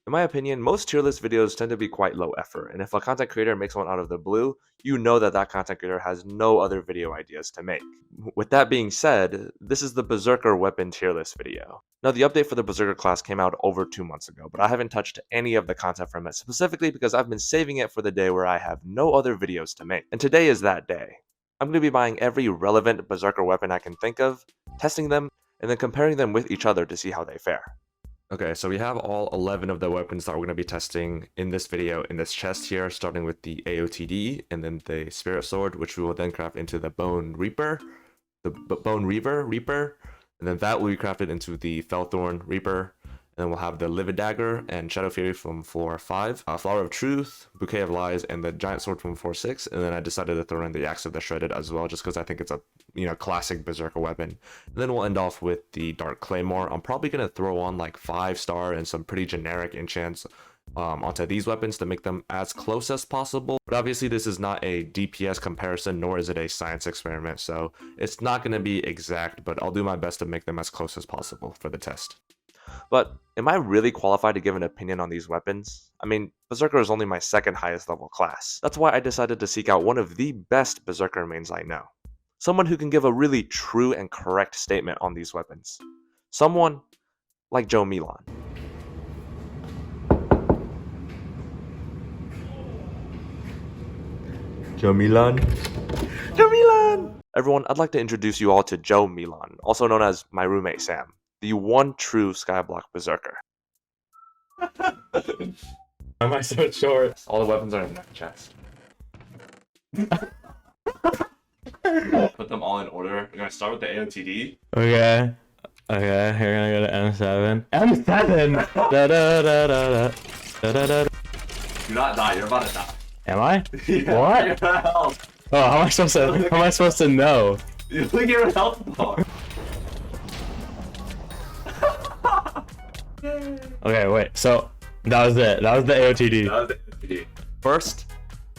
In my opinion, most tier list videos tend to be quite low effort, and if a content creator makes one out of the blue, you know that that content creator has no other video ideas to make. With that being said, this is the Berserker Weapon Tier List video. Now, the update for the Berserker class came out over 2 months ago, but I haven't touched any of the content from it, specifically because I've been saving it for the day where I have no other videos to make. And today is that day. I'm going to be buying every relevant Berserker weapon I can think of, testing them, and then comparing them with each other to see how they fare. Okay, so we have all 11 of the weapons that we're going to be testing in this video in this chest here, starting with the AOTD and then the Spirit Sword, which we will then craft into the Bone Reaper, Reaper, and then that will be crafted into the Felthorn Reaper, and then we'll have the Livid dagger and Shadow Fury from floor 5, Flower of Truth, Bouquet of Lies, and the Giant Sword from floor 6, and then I decided to throw in the Axe of the Shredded as well, just because I think it's a classic Berserker weapon. And then we'll end off with the Dark Claymore. I'm probably gonna throw on like 5-star and some pretty generic enchants onto these weapons to make them as close as possible. But obviously this is not a DPS comparison, nor is it a science experiment, so it's not going to be exact, but I'll do my best to make them as close as possible for the test. But am I really qualified to give an opinion on these weapons? I mean, Berserker is only my second highest level class. That's why I decided to seek out one of the best Berserker mains I know. Someone who can give a really true and correct statement on these weapons. Someone like Joe Milan. Joe Milan. Everyone, I'd like to introduce you all to Joe Milan, also known as my roommate Sam, the one true Skyblock Berserker. Why am I so short? All the weapons are in that chest. Put them all in order. We're gonna start with the AOTD. Okay. Okay, you're gonna go to M7. M7! Da da da da da da da. Do not die, you're about to die. Am I? Yeah, What? Oh, how am I supposed to know? You look at your health bar. Okay, wait. So that was it. That was the AOTD. That was the AOTD. First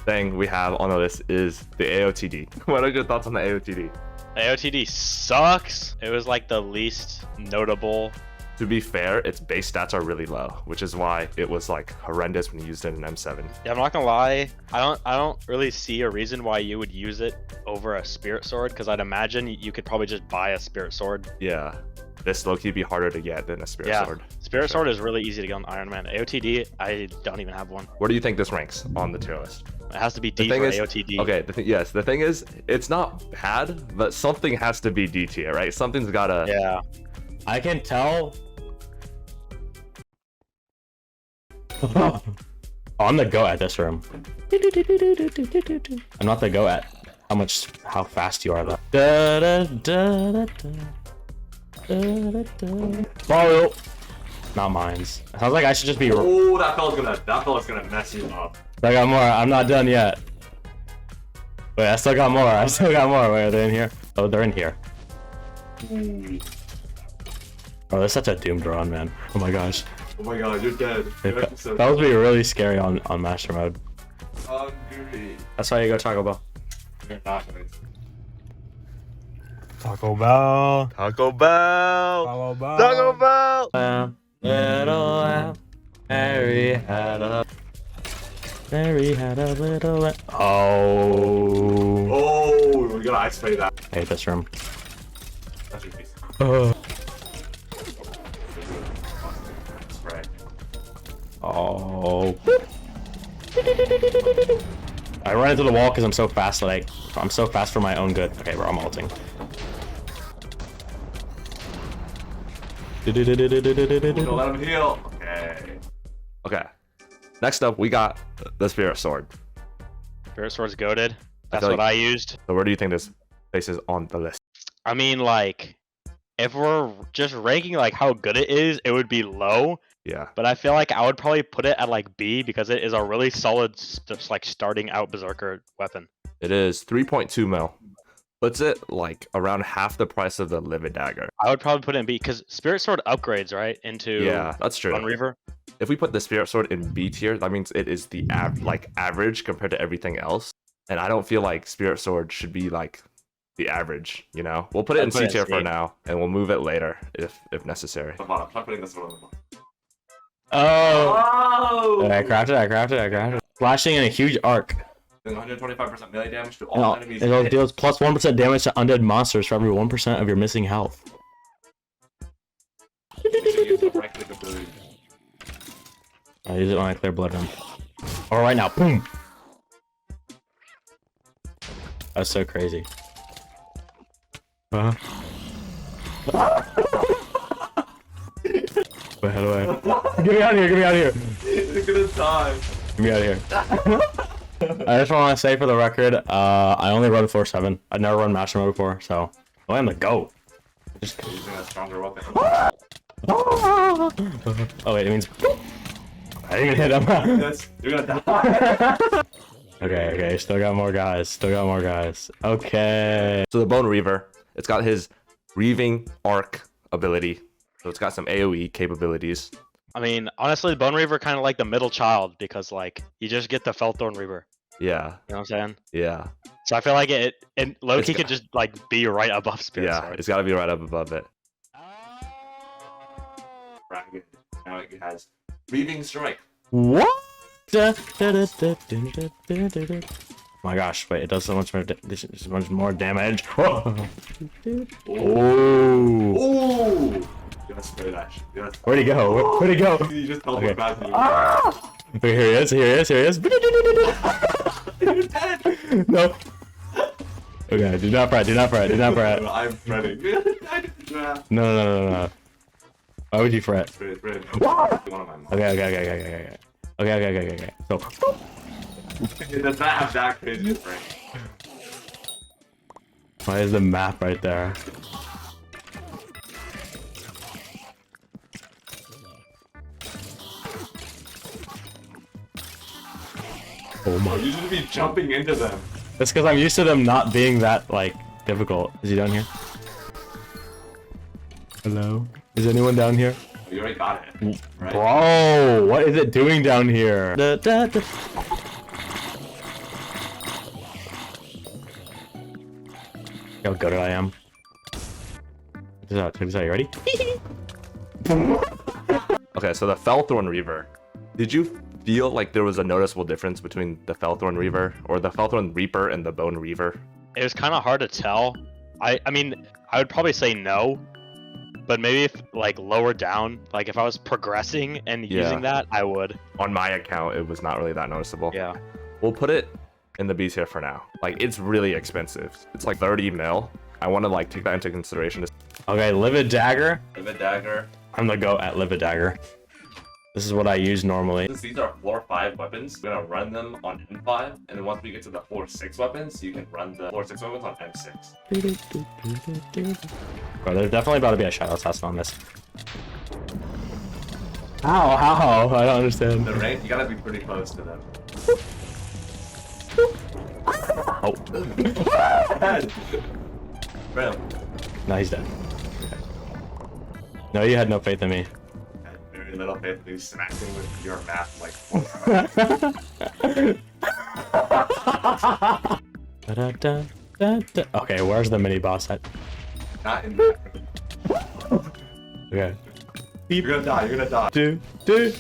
thing we have on the list is the AOTD. What are your thoughts on the AOTD? AOTD sucks. It was like the least notable. To be fair, its base stats are really low, which is why it was like horrendous when you used it in M7. Yeah, I'm not gonna lie. I don't really see a reason why you would use it over a Spirit Sword, because I'd imagine you could probably just buy a Spirit Sword. Yeah, this low-key be harder to get than a Spirit Sword. Spirit Sword is really easy to get on Iron Man. AOTD, I don't even have one. Where do you think this ranks on the tier list? It has to be D for AOTD. Okay, the thing is, it's not bad, but something has to be D tier, right? Something's gotta... Yeah. I can tell. I'm the go at this room. I'm not the go at how fast you are though. Da, da, da, da, da, da. Follow. Not mines. Sounds like I should just be. Oh, that fella's gonna mess you up. I got more. I'm not done yet. Wait, I still got more. Wait, are they in here? Oh, they're in here. Oh, that's such a doomed run, man. Oh my gosh. Oh my god, you're dead. That would be really scary on master mode. Hungry. That's why you go Taco Bell. You're not gonna. Taco Bell. Taco Bell. Taco Bell. Taco Bell. Little lamb, Mary had a little lamb. Oh. Oh, we gotta ice spray that. I hate this room. That's your piece. Spray. Oh. I run into the wall because I'm so fast. Like I'm so fast for my own good. Okay, bro, I'm ulting. Don't let him heal. Okay. Okay. Next up, we got the Spirit Sword. Spirit Sword's goated. That's feel what like- I used. So where do you think this places on the list? I mean, like, if we're just ranking like how good it is, it would be low. Yeah. But I feel like I would probably put it at like B because it is a really solid, just like starting out Berserker weapon. It is 3.2 mil. Puts it like around half the price of the Livid dagger. I would probably put it in B because Spirit Sword upgrades, right? Into Yeah, that's true. Bone Reaver. If we put the Spirit Sword in B tier, that means it is the average compared to everything else. And I don't feel like Spirit Sword should be like the average, you know? We'll put it in C tier for now, and we'll move it later if necessary. Come on, I'm not putting this one on the bottom. Oh. I crafted. Flashing in a huge arc. 125% melee damage to all enemies. It deals plus 1% damage to undead monsters for every 1% of your missing health. I use it when I clear blood run. All right now, boom. That's so crazy. Wait, how do I? Get me out of here! Get me out of here! It's gonna die. Get me out of here! I just want to say for the record, I only run 4/7. I've never run master mode before, so I am the GOAT. Just Using a stronger weapon. oh wait, it means I didn't even hit him. You're gonna die. Okay, still got more guys. Okay. So the Bone Reaver, it's got his Reaving Arc ability. So it's got some AoE capabilities. I mean, honestly, the Bone Reaver kind of like the middle child because like you just get the Felthorn Reaver. Yeah. You know what I'm saying? Yeah. So I feel like it Loki could just like be right above Spirit Yeah. Sword. It's got to be right up above it. Now it has Reaving Strike. What? My gosh, wait, it does so much more, so much more damage. Oh. Ooh! You gotta spray that shit. Where'd he go? Where'd he go? You just teleported Okay. back to you. Wait, here he is. You're dead! No. Okay, do not fret. I'm fretting. No. Why would you fret? Spray. One of my mom. Okay. So, It does not have that crazy a spray. why is the map right there? Oh my. You should be jumping into them. That's because I'm used to them not being that, like, difficult. Is he down here? Hello? Is anyone down here? Oh, you already got it. Right? Bro, what is it doing down here? How good I am. Check this out, you ready? Okay, so the Felthorn Reaver. Did you feel like there was a noticeable difference between the Felthorn Reaver or the Felthorn Reaper and the Bone Reaver? It was kind of hard to tell. I mean, I would probably say no, but maybe if like lower down, like if I was progressing and using that, I would. On my account, it was not really that noticeable. Yeah. We'll put it in the B tier for now. Like, it's really expensive. It's like 30 mil. I want to like take that into consideration. Okay, Livid Dagger. Livid Dagger. I'm the GOAT at Livid Dagger. This is what I use normally. Since these are floor 5 weapons, we're gonna run them on M5, and then once we get to the floor 6 weapons, you can run the floor 6 weapons on M6. Bro, there's definitely about to be a shadow assassin on this. How? I don't understand. The rank, you gotta be pretty close to them. Oh. Bro. No, he's dead. No, you had no faith in me. I had very little faith in you smacking with your math like Okay, where's the mini boss at? not in that room. Okay. You're gonna die, you're gonna die. Do. You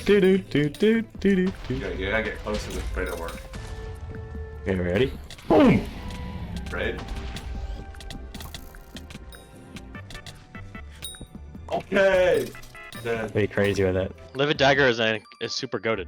gotta get close to the spray to work. Okay, ready? Boom! Right? Okay! Dead. Be crazy with it. Livid Dagger is super goated.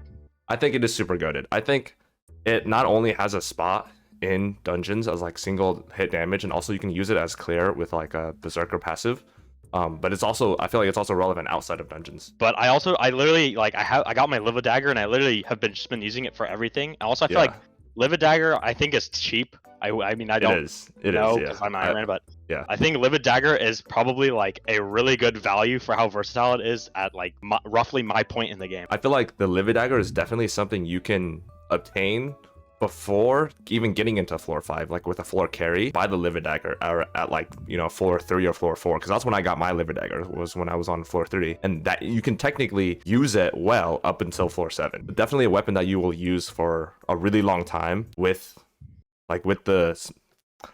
I think it is super goated. I think it not only has a spot in dungeons as like single hit damage, and also you can use it as clear with like a Berserker passive. But it's also, I feel like it's also relevant outside of dungeons. But I literally like I got my Livid Dagger and I literally have just been using it for everything. Also, I feel like Livid Dagger I think is cheap. I mean I don't know because I'm Iron, but yeah. I think Livid Dagger is probably like a really good value for how versatile it is at like roughly my point in the game. I feel like the Livid Dagger is definitely something you can obtain before even getting into floor 5, like with a floor carry, buy the Livid Dagger at like, you know, floor 3 or floor 4, because that's when I got my Livid Dagger, was when I was on floor 3, and that you can technically use it well up until floor 7. But definitely a weapon that you will use for a really long time with the,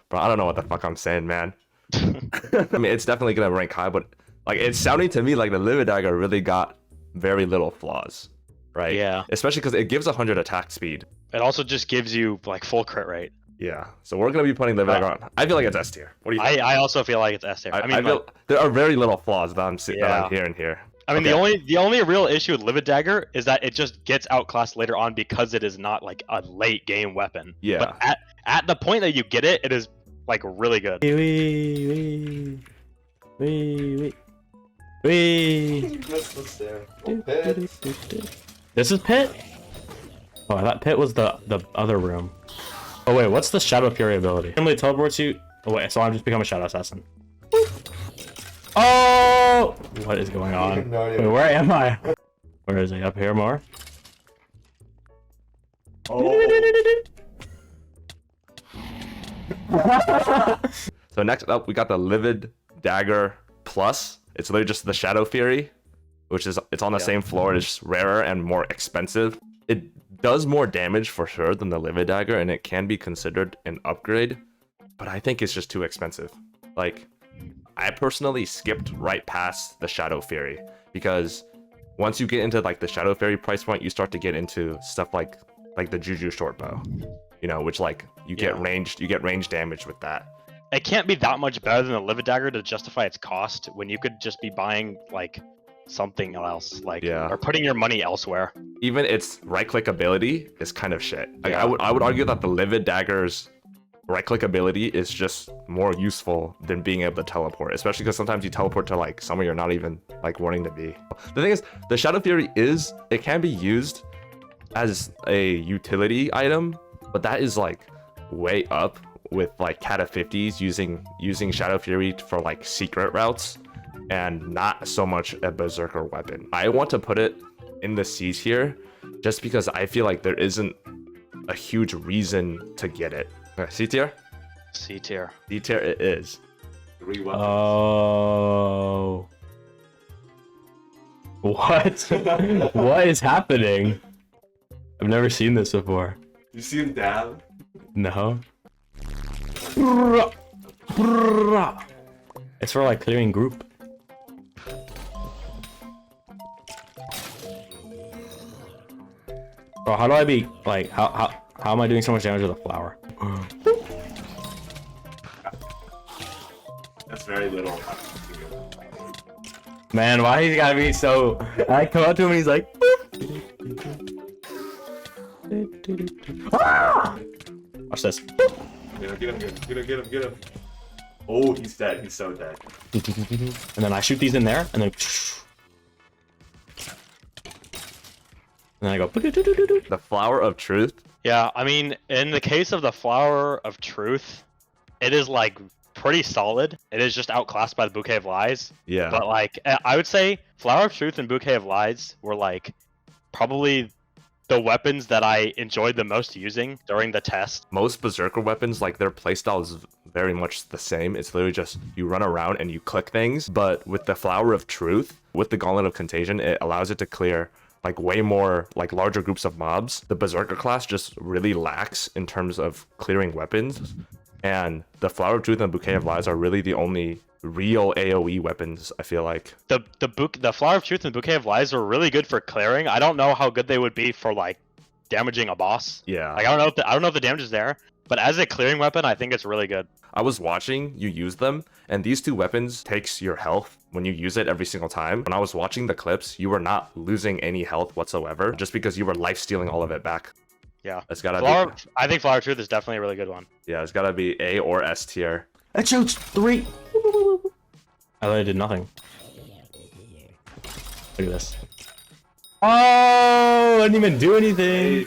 bro, I don't know what the fuck I'm saying, man. I mean, it's definitely gonna rank high, but like it's sounding to me like the Livid Dagger really got very little flaws. right? Yeah. Especially because it gives 100 attack speed. It also just gives you like full crit rate. Yeah. So we're gonna be putting Livid Dagger on. I feel like it's S tier. What do you think? I also feel like it's S tier. I mean, I feel there are very little flaws that I'm hearing here. I mean, the only real issue with Livid Dagger is that it just gets outclassed later on because it is not like a late game weapon. Yeah. But at the point that you get it, it is like really good. This is Pit? Oh, I thought Pit was the other room. Oh wait, what's the Shadow Fury ability? Normally teleports you. Oh wait, so I'm just become a Shadow Assassin. Oh! What is going on? No idea. Wait, where am I? Where is he? Up here more? Oh. So next up, we got the Livid Dagger Plus. It's literally just the Shadow Fury, which is it's on the same floor. It's just rarer and more expensive. It does more damage for sure than the Livid Dagger, and it can be considered an upgrade, but I think it's just too expensive. Like, I personally skipped right past the Shadow Fury because once you get into like the Shadow Fury price point, you start to get into stuff like the Juju short bow, you know, which like you get range damage with that. It can't be that much better than the Livid Dagger to justify its cost when you could just be buying like something else, like or putting your money elsewhere. Even its right click ability is kind of shit. Like, I would argue that the Livid Dagger's right click ability is just more useful than being able to teleport, especially because sometimes you teleport to like somewhere you're not even like wanting to be. The thing is, the Shadow Fury it can be used as a utility item, but that is like way up with like Kata 50s using Shadow Fury for like secret routes and not so much a Berserker weapon. I want to put it in the C tier just because I feel like there isn't a huge reason to get it. C tier? C tier. D tier it is. 3 weapons. Oh. What? What is happening? I've never seen this before. You see him dab? No. It's for like clearing group. Bro, how do I be like how am I doing so much damage with a flower? That's very little. Man, why he's gotta be so? I come up to him and he's like. Watch this. Get him. Oh, he's dead. He's so dead. And then I shoot these in there, and then. And then I go. The Flower of Truth. Yeah, I mean, in the case of the Flower of Truth, it is like pretty solid. It is just outclassed by the Bouquet of Lies. Yeah. But like, I would say Flower of Truth and Bouquet of Lies were like probably the weapons that I enjoyed the most using during the test. Most Berserker weapons, like their playstyle is very much the same. It's literally just you run around and you click things. But with the Flower of Truth, with the Gauntlet of Contagion, it allows it to clear like way more like larger groups of mobs. The Berserker class just really lacks in terms of clearing weapons, and the Flower of Truth and Bouquet of Lies are really the only real AoE weapons. I feel like the Flower of Truth and Bouquet of Lies are really good for clearing. I don't know how good they would be for like damaging a boss. Yeah, like I don't know if the damage is there, but as a clearing weapon, I think it's really good. I was watching you use them, and these two weapons takes your health when you use it every single time. When I was watching the clips, you were not losing any health whatsoever, just because you were life stealing all of it back. Yeah, it's gotta be. I think Flower of Truth is definitely a really good one. Yeah, it's gotta be A or S tier. That shoots 3. I literally did nothing. Look at this. Oh, I didn't even do anything.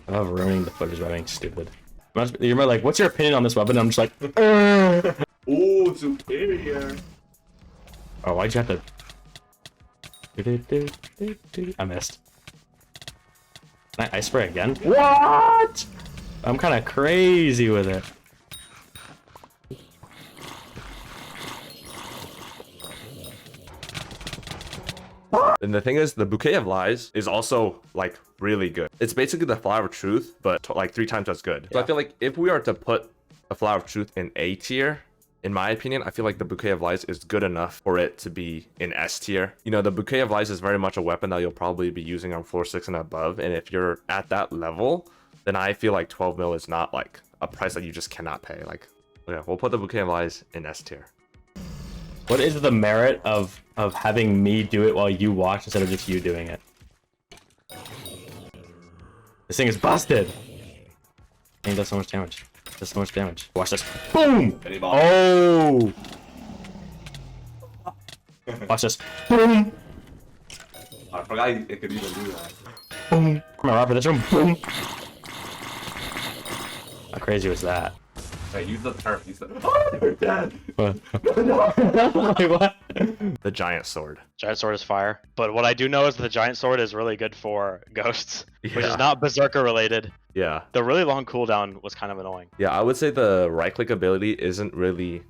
I love ruining the footage by being stupid. You're like, what's your opinion on this weapon? I'm just like, ooh, superior. Oh, why'd you have to? I missed. Can I ice spray again? What? I'm kind of crazy with it. And the thing is, the Bouquet of Lies is also like really good. It's basically the Flower of Truth, but like 3 times as good. So I feel like if we are to put the Flower of Truth in A tier, In my opinion, I feel like the Bouquet of Lies is good enough for it to be in S tier. You know, the Bouquet of Lies is very much a weapon that you'll probably be using on floor 6 and above. And if you're at that level, then I feel like 12 mil is not like a price that you just cannot pay. Like, yeah, we'll put the Bouquet of Lies in S tier. What is the merit of having me do it while you watch instead of just you doing it? This thing is busted. It does so much damage. It does so much damage. Watch this. Boom! Oh! Watch this. Boom! I forgot it could even do that. Boom! Come on, Robert, this room. Boom! How crazy was that? Wait, use the turf. Use the... Oh, you're dead! What? Wait, what? The giant sword. Giant sword is fire. But what I do know is that the giant sword is really good for ghosts, which is not Berserker related. Yeah. The really long cooldown was kind of annoying. Yeah, I would say the right-click ability isn't really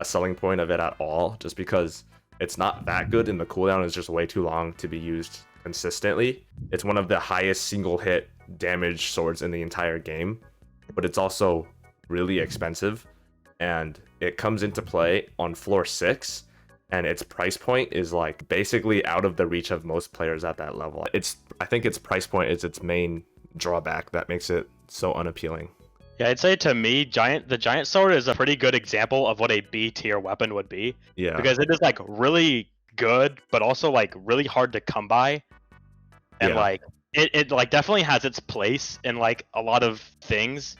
a selling point of it at all, just because it's not that good and the cooldown is just way too long to be used consistently. It's one of the highest single-hit damage swords in the entire game, but it's also really expensive, and it comes into play on floor 6, and its price point is like basically out of the reach of most players at that level. I think its price point is its main drawback that makes it so unappealing. Yeah, I'd say to me, the giant sword is a pretty good example of what a B tier weapon would be. Yeah. Because it is like really good, but also like really hard to come by. And like it like definitely has its place in like a lot of things.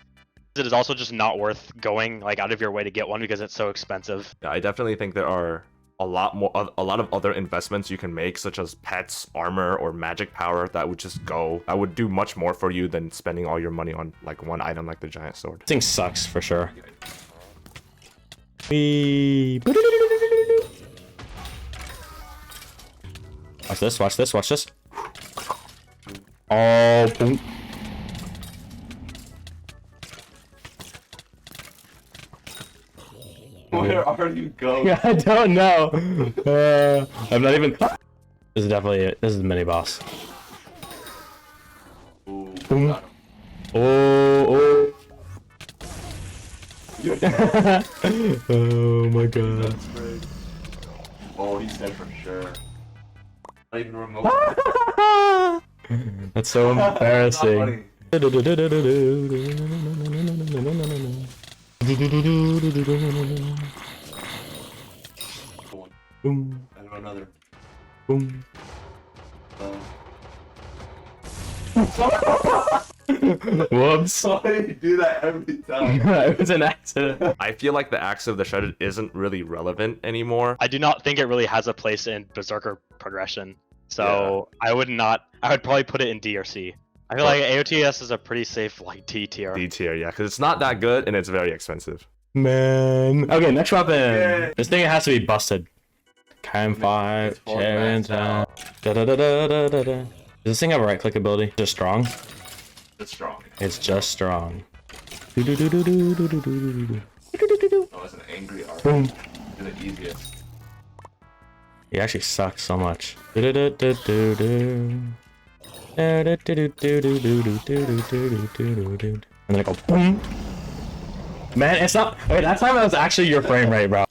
It is also just not worth going like out of your way to get one because it's so expensive. Yeah, I definitely think there are a lot of other investments you can make, such as pets, armor, or magic power that would do much more for you than spending all your money on like one item like the giant sword. This thing sucks for sure. Watch this, watch this, watch this. Oh, boom. Where are you going? I don't know. I'm not even. This is definitely it. This is the mini boss. Ooh, Boom. Oh, oh my god. Oh, he's dead for sure. Not even remote. That's so embarrassing. Boom. I have another. Boom. Whoops. Why do you do that every time? It was an accident. I feel like the Axe of the Shredded isn't really relevant anymore. I do not think it really has a place in Berserker progression. So I would probably put it in D or C. I feel like AOTS is a pretty safe like D tier. D tier, yeah, because it's not that good and it's very expensive. Man. Okay, next weapon. Yay. This thing has to be busted. Campfire, Is this thing have a right click ability? Just strong? It's strong. It's just strong. Oh, it's an angry art. Boom. It's the easiest. He actually sucks so much. And then I go boom. Man, it's not. Wait, that time that was actually your frame rate, bro.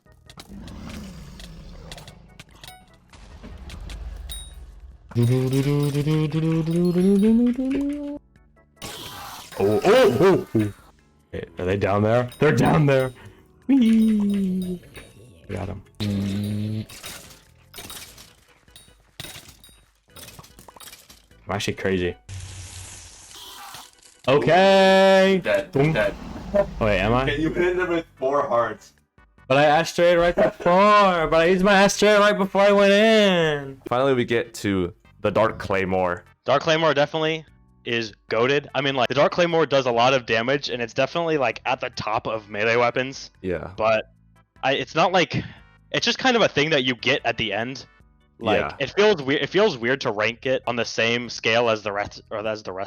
Oh. Wait, are they down there? They're down there. Whee! Got him. I'm actually crazy. Okay. Dead. Boom. Dead. Wait, am I? You hit him with 4 hearts. But I astrayed right before. But I used my astray right before I went in. Finally, we get to the Dark Claymore. Dark Claymore definitely is goated. I mean, like, the Dark Claymore does a lot of damage, and it's definitely, like, at the top of melee weapons. Yeah. But it's not like... It's just kind of a thing that you get at the end. Like, it feels weird. It feels weird to rank it on the same scale as the rest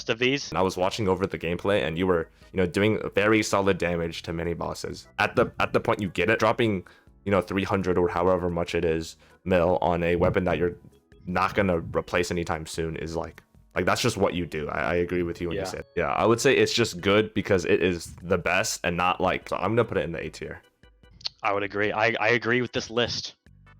of these. And I was watching over the gameplay, and you were, doing very solid damage to many bosses. At the point you get it, dropping, 300 or however much it is mil on a weapon that you're not gonna replace anytime soon is like that's just what you do. I agree with you when you said. Yeah, I would say it's just good because it is the best and not like. So I'm gonna put it in the A tier. I would agree. I agree with this list.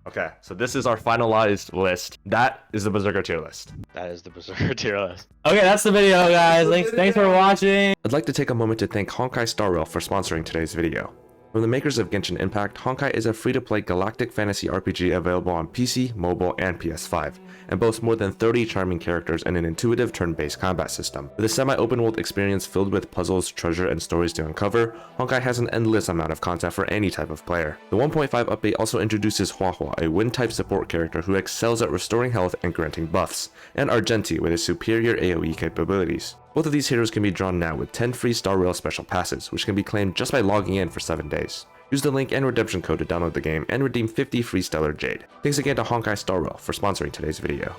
Okay, so this is our finalized list. That is the Berserker tier list. That is the Berserker tier list. Okay, that's the video, guys. Thanks for watching. I'd like to take a moment to thank Honkai Star Rail for sponsoring today's video. From the makers of Genshin Impact, Honkai is a free-to-play galactic fantasy RPG available on PC, mobile, and PS5, and boasts more than 30 charming characters and an intuitive turn-based combat system. With a semi-open world experience filled with puzzles, treasure, and stories to uncover, Honkai has an endless amount of content for any type of player. The 1.5 update also introduces Huahua, a wind-type support character who excels at restoring health and granting buffs, and Argenti with his superior AoE capabilities. Both of these heroes can be drawn now with 10 free Star Rail special passes, which can be claimed just by logging in for 7 days. Use the link and redemption code to download the game and redeem 50 free Stellar Jade. Thanks again to Honkai Star Rail for sponsoring today's video.